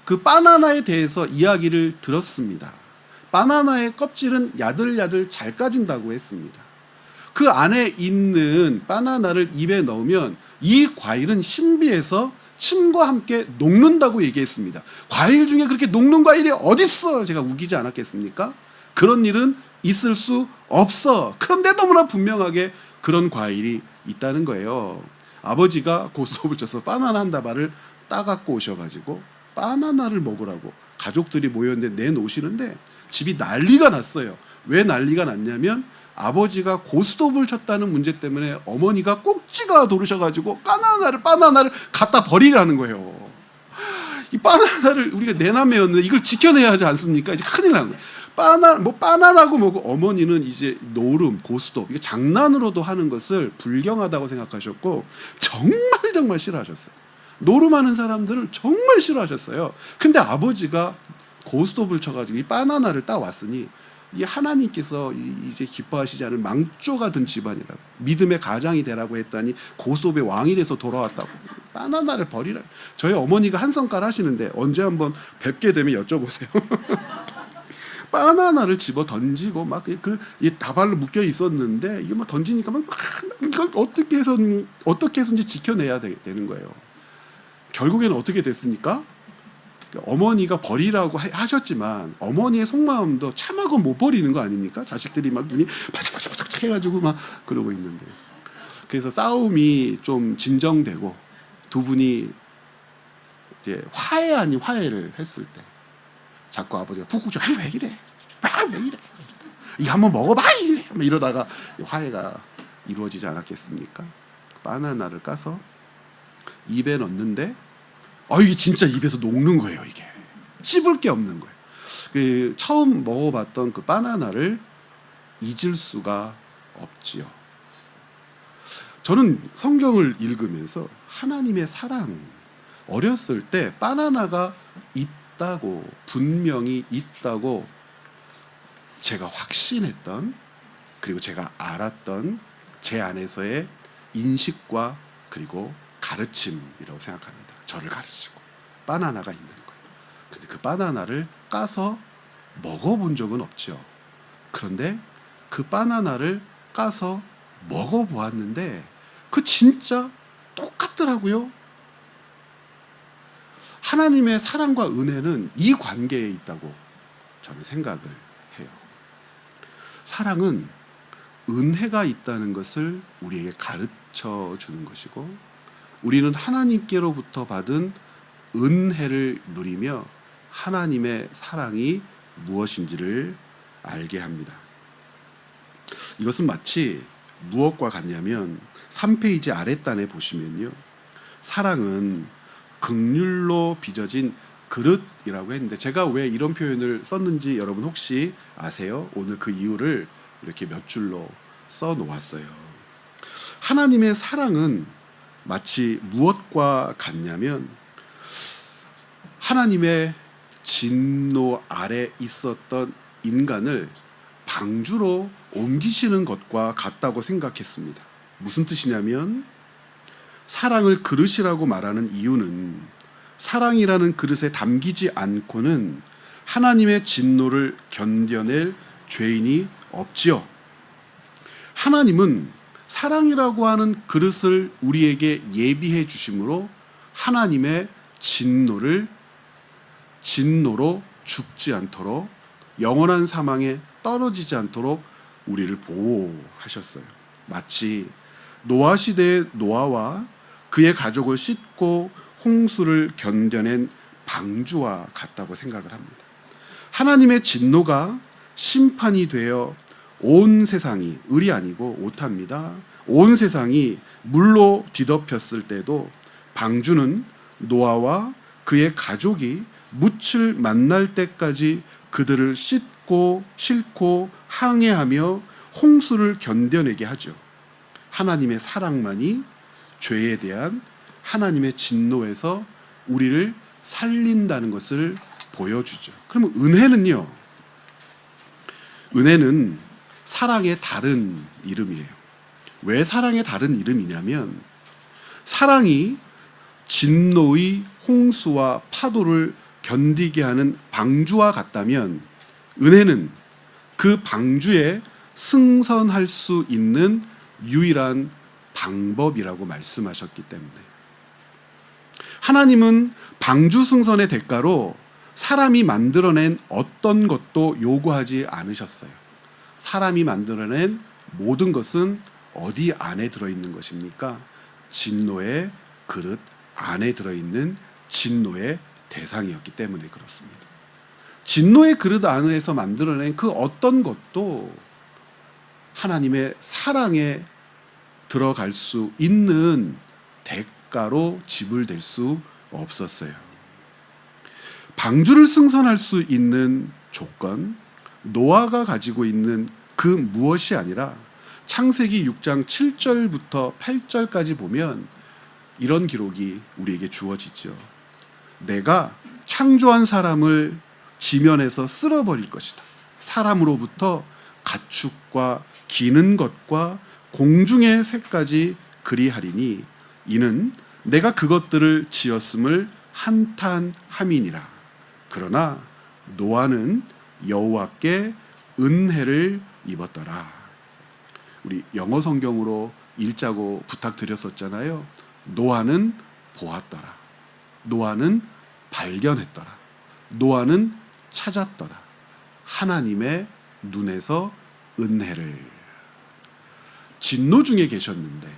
그 바나나에 대해서 이야기를 들었습니다. 바나나의 껍질은 야들야들 잘 까진다고 했습니다. 그 안에 있는 바나나를 입에 넣으면 이 과일은 신비해서 침과 함께 녹는다고 얘기했습니다. 과일 중에 그렇게 녹는 과일이 어딨어? 제가 우기지 않았겠습니까? 그런 일은 있을 수 없어. 그런데 너무나 분명하게 그런 과일이 있다는 거예요. 아버지가 고스톱을 쳐서 바나나 한 다발을 따갖고 오셔가지고 바나나를 먹으라고 가족들이 모였는데 내놓으시는데 집이 난리가 났어요. 왜 난리가 났냐면 아버지가 고스톱을 쳤다는 문제 때문에 어머니가 꼭지가 돌으셔가지고 바나나를 갖다 버리라는 거예요. 이 바나나를 우리가 내남매였는데 이걸 지켜내야 하지 않습니까? 이제 큰일 난 거예요. 바나나고 뭐고 어머니는 이제 노름, 고스톱 이게 장난으로도 하는 것을 불경하다고 생각하셨고 정말 싫어하셨어요. 노름하는 사람들을 정말 싫어하셨어요. 근데 아버지가 고스톱을 쳐가지고 이 바나나를 따왔으니 이 하나님께서 이제 기뻐하시지 않을 망조가 든 집안이라고 믿음의 가장이 되라고 했더니 고스톱의 왕이 돼서 돌아왔다고 바나나를 버리라. 저희 어머니가 한 성깔 하시는데 언제 한번 뵙게 되면 여쭤보세요. 바나나를 집어 던지고 막 이 다발로 묶여 있었는데 이게 막 던지니까 막 이걸 어떻게 해서든지 지켜내야 되는 거예요. 결국에는 어떻게 됐습니까? 어머니가 버리라고 하셨지만 어머니의 속마음도 참하고 못 버리는 거 아닙니까? 자식들이 막 눈이 바짝바짝 해가지고 막 그러고 있는데 그래서 싸움이 좀 진정되고 두 분이 이제 화해 아닌 화해를 했을 때 자꾸 아버지가 쿡쿡 왜 이래? 왜 이래? 이거 한번 먹어봐 이러다가 화해가 이루어지지 않았겠습니까? 바나나를 까서 입에 넣는데 이게 진짜 입에서 녹는 거예요. 이게 씹을 게 없는 거예요. 그 처음 먹어봤던 그 바나나를 잊을 수가 없지요. 저는 성경을 읽으면서 하나님의 사랑 어렸을 때 바나나가 있다고 분명히 있다고 제가 확신했던 그리고 제가 알았던 제 안에서의 인식과 그리고 가르침이라고 생각합니다. 저를 가르치고 바나나가 있는 거예요. 근데 그 바나나를 까서 먹어본 적은 없죠. 그런데 그 바나나를 까서 먹어보았는데 그 진짜 똑같더라고요. 하나님의 사랑과 은혜는 이 관계에 있다고 저는 생각을 해요. 사랑은 은혜가 있다는 것을 우리에게 가르쳐 주는 것이고 우리는 하나님께로부터 받은 은혜를 누리며 하나님의 사랑이 무엇인지를 알게 합니다. 이것은 마치 무엇과 같냐면 3페이지 아랫단에 보시면요. 사랑은 긍휼로 빚어진 그릇이라고 했는데 제가 왜 이런 표현을 썼는지 여러분 혹시 아세요? 오늘 그 이유를 이렇게 몇 줄로 써놓았어요. 하나님의 사랑은 마치 무엇과 같냐면 하나님의 진노 아래 있었던 인간을 방주로 옮기시는 것과 같다고 생각했습니다. 무슨 뜻이냐면 사랑을 그릇이라고 말하는 이유는 사랑이라는 그릇에 담기지 않고는 하나님의 진노를 견뎌낼 죄인이 없지요. 하나님은 사랑이라고 하는 그릇을 우리에게 예비해 주심으로 하나님의 진노로 죽지 않도록 영원한 사망에 떨어지지 않도록 우리를 보호하셨어요. 마치 노아 시대의 노아와 그의 가족을 씻고 홍수를 견뎌낸 방주와 같다고 생각을 합니다. 하나님의 진노가 심판이 되어 온 세상이, 을이 아니고 오타입니다, 온 세상이 물로 뒤덮였을 때도 방주는 노아와 그의 가족이 묻힐 만날 때까지 그들을 씻고 항해하며 홍수를 견뎌내게 하죠. 하나님의 사랑만이 죄에 대한 하나님의 진노에서 우리를 살린다는 것을 보여주죠. 그러면 은혜는 사랑의 다른 이름이에요. 왜 사랑의 다른 이름이냐면, 사랑이 진노의 홍수와 파도를 견디게 하는 방주와 같다면, 은혜는 그 방주에 승선할 수 있는 유일한 방법이라고 말씀하셨기 때문에, 하나님은 방주 승선의 대가로 사람이 만들어낸 어떤 것도 요구하지 않으셨어요. 사람이 만들어낸 모든 것은 어디 안에 들어있는 것입니까? 진노의 그릇 안에 들어있는 진노의 대상이었기 때문에 그렇습니다. 진노의 그릇 안에서 만들어낸 그 어떤 것도 하나님의 사랑에 들어갈 수 있는 대가로 지불될 수 없었어요. 방주를 승선할 수 있는 조건, 노아가 가지고 있는 그 무엇이 아니라 창세기 6장 7절부터 8절까지 보면 이런 기록이 우리에게 주어지죠. 내가 창조한 사람을 지면에서 쓸어버릴 것이다. 사람으로부터 가축과 기는 것과 공중의 새까지 그리하리니 이는 내가 그것들을 지었음을 한탄함이니라. 그러나 노아는 여호와께 은혜를 입었더라. 우리 영어 성경으로 읽자고 부탁드렸었잖아요. 노아는 보았더라. 노아는 발견했더라. 노아는 찾았더라. 하나님의 눈에서 은혜를. 진노 중에 계셨는데,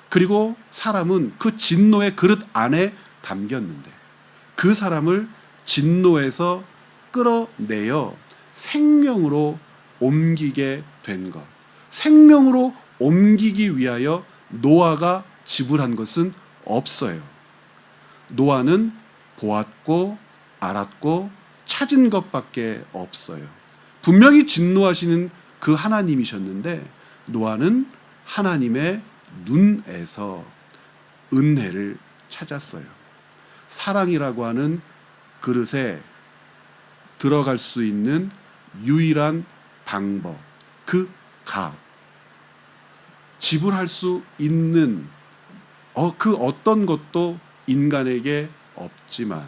그리고 사람은 그 진노의 그릇 안에 담겼는데, 그 사람을 진노에서 끌어내어 생명으로 옮기게 된 것, 생명으로 옮기기 위하여 노아가 지불한 것은 없어요. 노아는 보았고 알았고 찾은 것밖에 없어요. 분명히 진노하시는 그 하나님이셨는데 노아는 하나님의 눈에서 은혜를 찾았어요. 사랑이라고 하는 그릇에 들어갈 수 있는 유일한 방법, 그 값, 지불할 수 있는 그 어떤 것도 인간에게 없지만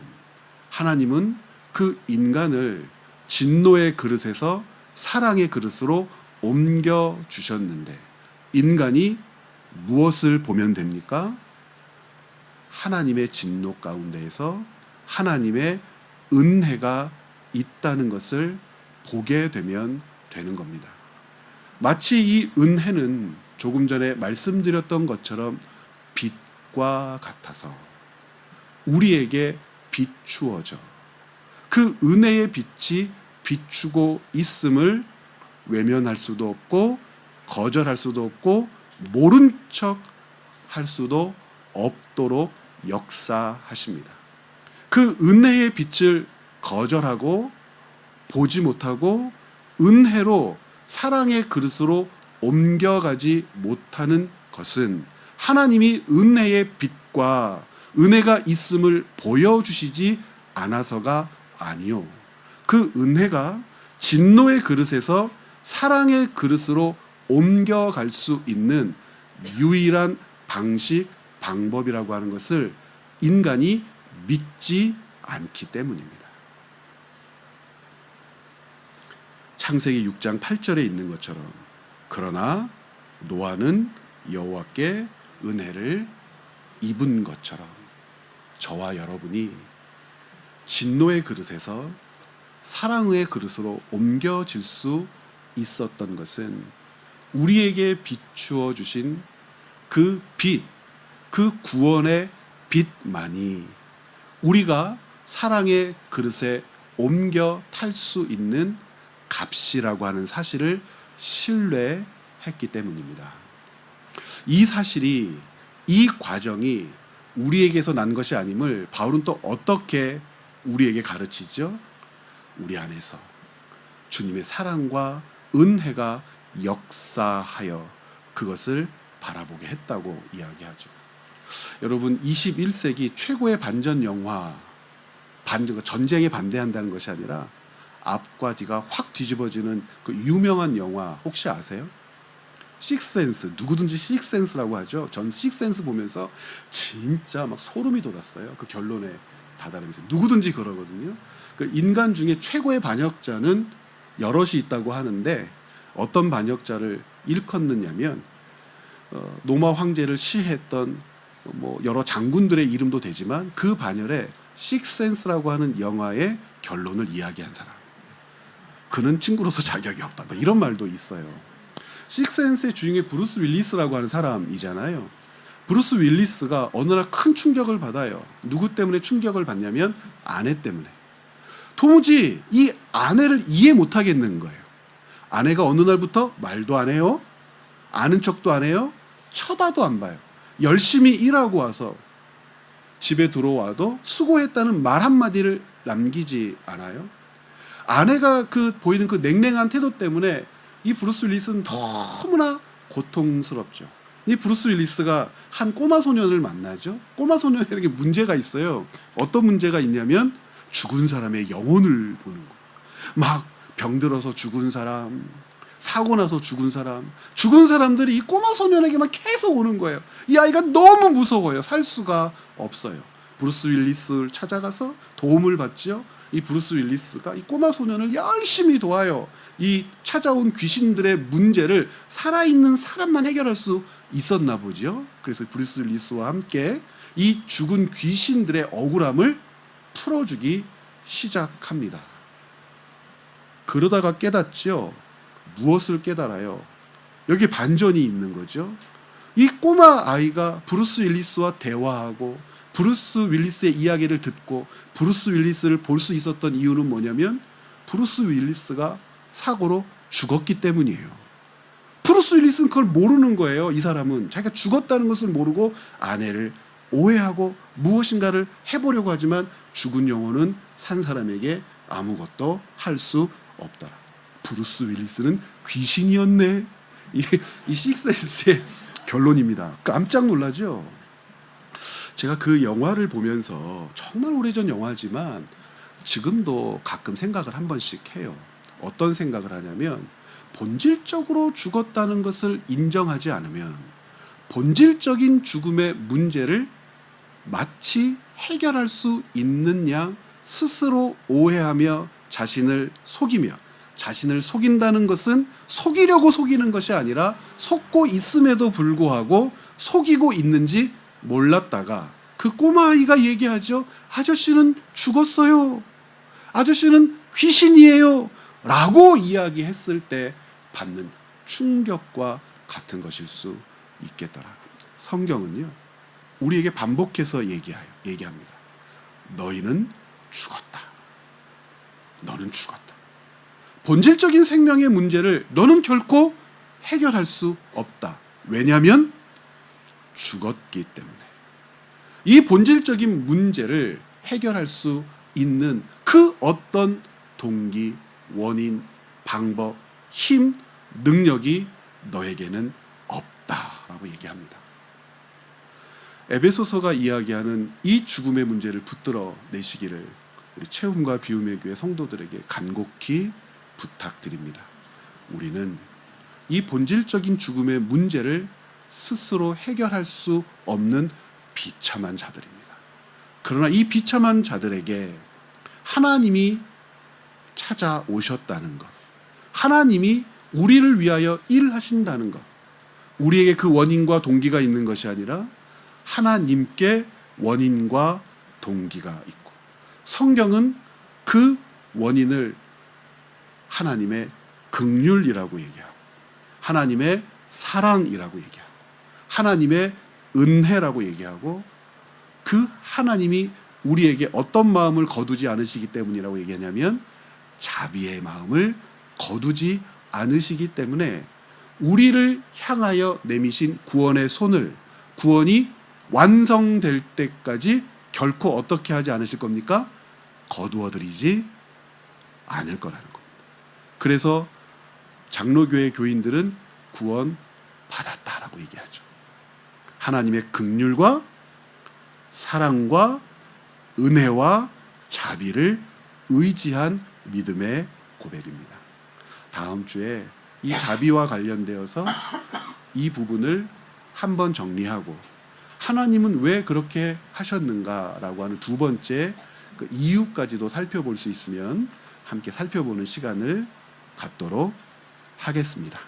하나님은 그 인간을 진노의 그릇에서 사랑의 그릇으로 옮겨 주셨는데, 인간이 무엇을 보면 됩니까? 하나님의 진노 가운데에서 하나님의 은혜가 있다는 것을 보게 되면 되는 겁니다. 마치 이 은혜는 조금 전에 말씀드렸던 것처럼 빛과 같아서 우리에게 비추어져 그 은혜의 빛이 비추고 있음을 외면할 수도 없고 거절할 수도 없고 모른 척 할 수도 없도록 역사하십니다. 그 은혜의 빛을 거절하고 보지 못하고 은혜로 사랑의 그릇으로 옮겨가지 못하는 것은 하나님이 은혜의 빛과 은혜가 있음을 보여주시지 않아서가 아니요, 그 은혜가 진노의 그릇에서 사랑의 그릇으로 옮겨갈 수 있는 유일한 방식, 방법이라고 하는 것을 인간이 믿지 않기 때문입니다. 창세기 6장 8절에 있는 것처럼, 그러나 노아는 여호와께 은혜를 입은 것처럼 저와 여러분이 진노의 그릇에서 사랑의 그릇으로 옮겨질 수 있었던 것은 우리에게 비추어 주신 그 빛, 그 구원의 빛만이 우리가 사랑의 그릇에 옮겨 탈 수 있는 값이라고 하는 사실을 신뢰했기 때문입니다. 이 사실이, 이 과정이 우리에게서 난 것이 아님을 바울은 또 어떻게 우리에게 가르치죠? 우리 안에서 주님의 사랑과 은혜가 역사하여 그것을 바라보게 했다고 이야기하죠. 여러분, 21세기 최고의 반전 영화, 전쟁에 반대한다는 것이 아니라 앞과 뒤가 확 뒤집어지는 그 유명한 영화 혹시 아세요? 식스센스. 누구든지 식스센스라고 하죠. 전 식스센스 보면서 진짜 막 소름이 돋았어요. 그 결론에 다다르면서. 누구든지 그러거든요. 그 인간 중에 최고의 반역자는 여럿이 있다고 하는데 어떤 반역자를 일컫느냐면 로마 황제를 시해했던 여러 장군들의 이름도 되지만 그 반열에 식스센스라고 하는 영화의 결론을 이야기한 사람. 그는 친구로서 자격이 없다. 이런 말도 있어요. 식스센스의 주인공이 브루스 윌리스라고 하는 사람이잖아요. 브루스 윌리스가 어느 날 큰 충격을 받아요. 누구 때문에 충격을 받냐면 아내 때문에. 도무지 이 아내를 이해 못하겠는 거예요. 아내가 어느 날부터 말도 안 해요. 아는 척도 안 해요. 쳐다도 안 봐요. 열심히 일하고 와서 집에 들어와도 수고했다는 말 한마디를 남기지 않아요. 아내가 보이는 그 냉랭한 태도 때문에 이 브루스 윌리스는 너무나 고통스럽죠. 이 브루스 윌리스가 한 꼬마 소년을 만나죠. 꼬마 소년에게 문제가 있어요. 어떤 문제가 있냐면 죽은 사람의 영혼을 보는 거. 막 병들어서 죽은 사람, 사고 나서 죽은 사람, 죽은 사람들이 이 꼬마 소년에게만 계속 오는 거예요. 이 아이가 너무 무서워요. 살 수가 없어요. 브루스 윌리스를 찾아가서 도움을 받죠. 이 브루스 윌리스가 이 꼬마 소년을 열심히 도와요. 이 찾아온 귀신들의 문제를 살아있는 사람만 해결할 수 있었나 보죠. 그래서 브루스 윌리스와 함께 이 죽은 귀신들의 억울함을 풀어주기 시작합니다. 그러다가 깨닫죠. 무엇을 깨달아요? 여기 반전이 있는 거죠. 이 꼬마 아이가 브루스 윌리스와 대화하고 브루스 윌리스의 이야기를 듣고 브루스 윌리스를 볼 수 있었던 이유는 뭐냐면 브루스 윌리스가 사고로 죽었기 때문이에요. 브루스 윌리스는 그걸 모르는 거예요. 이 사람은 자기가 죽었다는 것을 모르고 아내를 오해하고 무엇인가를 해보려고 하지만 죽은 영혼은 산 사람에게 아무것도 할 수 없다. 브루스 윌리스는 귀신이었네. 이 식스센스의 결론입니다. 깜짝 놀라죠. 제가 그 영화를 보면서 정말 오래전 영화지만 지금도 가끔 생각을 한 번씩 해요. 어떤 생각을 하냐면 본질적으로 죽었다는 것을 인정하지 않으면 본질적인 죽음의 문제를 마치 해결할 수 있는 양 스스로 오해하며 자신을 속이며, 자신을 속인다는 것은 속이려고 속이는 것이 아니라 속고 있음에도 불구하고 속이고 있는지 몰랐다가 그 꼬마아이가 얘기하죠. 아저씨는 죽었어요. 아저씨는 귀신이에요. 라고 이야기했을 때 받는 충격과 같은 것일 수 있겠더라. 성경은요, 우리에게 반복해서 얘기합니다. 너희는 죽었다. 너는 죽었다. 본질적인 생명의 문제를 너는 결코 해결할 수 없다. 왜냐하면 죽었기 때문에. 이 본질적인 문제를 해결할 수 있는 그 어떤 동기, 원인, 방법, 힘, 능력이 너에게는 없다라고 얘기합니다. 에베소서가 이야기하는 이 죽음의 문제를 붙들어 내시기를 우리 채움과 비움의 교회 성도들에게 간곡히 부탁드립니다. 우리는 이 본질적인 죽음의 문제를 스스로 해결할 수 없는 비참한 자들입니다. 그러나 이 비참한 자들에게 하나님이 찾아오셨다는 것, 하나님이 우리를 위하여 일하신다는 것, 우리에게 그 원인과 동기가 있는 것이 아니라 하나님께 원인과 동기가 있고, 성경은 그 원인을 하나님의 긍휼이라고 얘기하고 하나님의 사랑이라고 얘기하고 하나님의 은혜라고 얘기하고 그 하나님이 우리에게 어떤 마음을 거두지 않으시기 때문이라고 얘기하냐면 자비의 마음을 거두지 않으시기 때문에 우리를 향하여 내미신 구원의 손을 구원이 완성될 때까지 결코 어떻게 하지 않으실 겁니까? 거두어드리지 않을 거라는 겁니다. 그래서 장로교회 교인들은 구원 받았다라고 얘기하죠. 하나님의 긍휼과 사랑과 은혜와 자비를 의지한 믿음의 고백입니다. 다음 주에 이 자비와 관련되어서 이 부분을 한번 정리하고 하나님은 왜 그렇게 하셨는가라고 하는 두 번째 그 이유까지도 살펴볼 수 있으면 함께 살펴보는 시간을 갖도록 하겠습니다.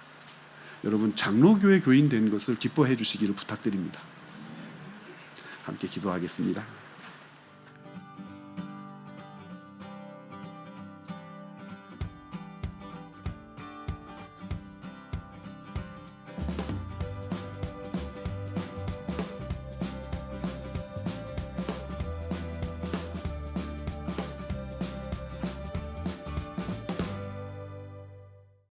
여러분 장로교회 교인 된 것을 기뻐해 주시기를 부탁드립니다. 함께 기도하겠습니다.